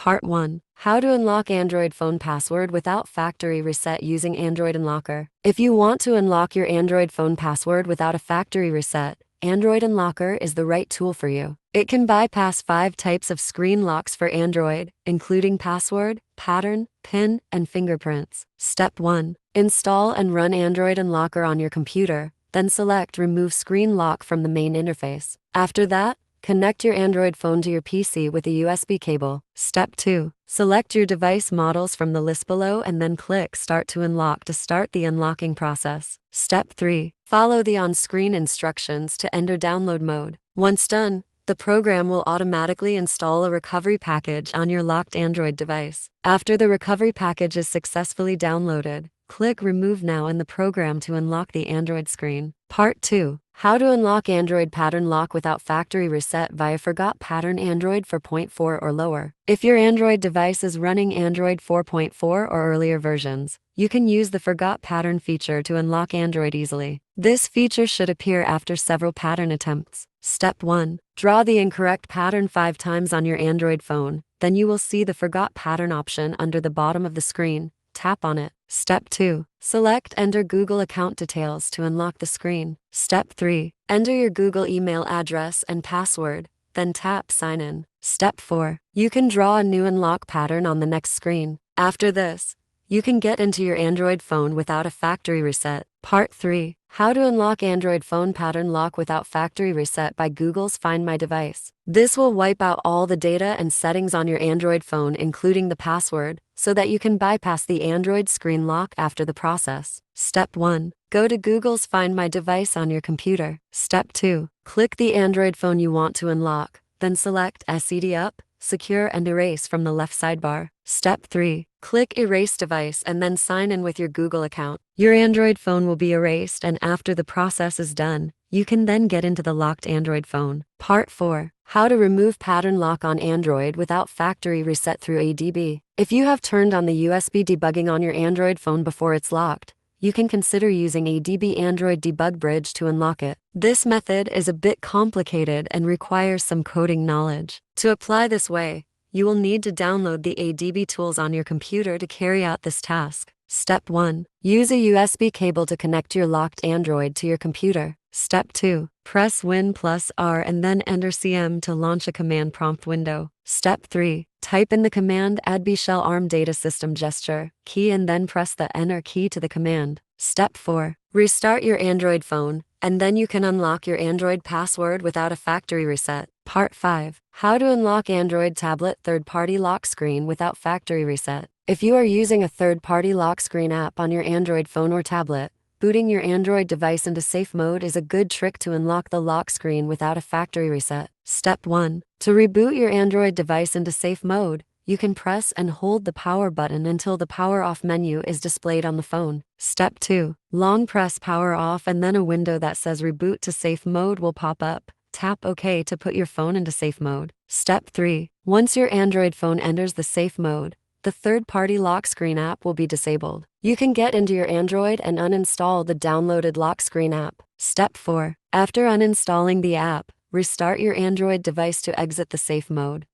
Part 1. How to unlock Android phone password without factory reset using Android Unlocker. If you want to unlock your Android phone password without a factory reset, Android Unlocker is the right tool for you. It can bypass 5 types of screen locks for Android, including password, pattern, PIN, and fingerprints. Step 1. Install and run Android Unlocker on your computer, then select Remove Screen Lock from the main interface. After that, connect your Android phone to your PC with a USB cable. Step 2. Select your device models from the list below and then click Start to Unlock to start the unlocking process. Step 3. Follow the on-screen instructions to enter download mode. Once done, the program will automatically install a recovery package on your locked Android device. After the recovery package is successfully downloaded, click Remove Now in the program to unlock the Android screen. Part 2. How to unlock Android pattern lock without factory reset via Forgot Pattern Android 4.4 or lower. If your Android device is running Android 4.4 or earlier versions, you can use the Forgot Pattern feature to unlock Android easily. This feature should appear after several pattern attempts. Step 1. Draw the incorrect pattern 5 times on your Android phone, then you will see the Forgot Pattern option under the bottom of the screen. Tap on it. Step 2. Select Enter Google account details to unlock the screen. Step 3. Enter your Google email address and password, then tap Sign In. Step 4. You can draw a new unlock pattern on the next screen. After this, you can get into your Android phone without a factory reset. Part 3. How to unlock Android phone pattern lock without factory reset by Google's Find My Device. This will wipe out all the data and settings on your Android phone, including the password, so that you can bypass the Android screen lock after the process. Step 1. Go to Google's Find My Device on your computer. Step 2. Click the Android phone you want to unlock, then select SED Up, Secure and Erase from the left sidebar. Step 3. Click Erase Device and then sign in with your Google account. Your Android phone will be erased, and after the process is done, you can then get into the locked Android phone. Part 4. How to remove pattern lock on Android without factory reset through ADB. If you have turned on the USB debugging on your Android phone before it's locked, you can consider using ADB Android Debug Bridge to unlock it. This method is a bit complicated and requires some coding knowledge. To apply this way, you will need to download the ADB tools on your computer to carry out this task. Step 1. Use a USB cable to connect your locked Android to your computer. Step 2. Press Win+R and then enter CM to launch a command prompt window. Step 3. Type in the command ADB shell arm data system gesture key and then press the Enter key to the command. Step 4. Restart your Android phone, and then you can unlock your Android password without a factory reset. Part 5. How to unlock Android tablet third-party lock screen without factory reset. If you are using a third-party lock screen app on your Android phone or tablet, booting your Android device into safe mode is a good trick to unlock the lock screen without a factory reset. Step 1. To reboot your Android device into safe mode, you can press and hold the power button until the power off menu is displayed on the phone. Step 2. Long press power off and then a window that says reboot to safe mode will pop up. Tap OK to put your phone into safe mode. Step 3. Once your Android phone enters the safe mode, the third-party lock screen app will be disabled. You can get into your Android and uninstall the downloaded lock screen app. Step 4. After uninstalling the app, restart your Android device to exit the safe mode.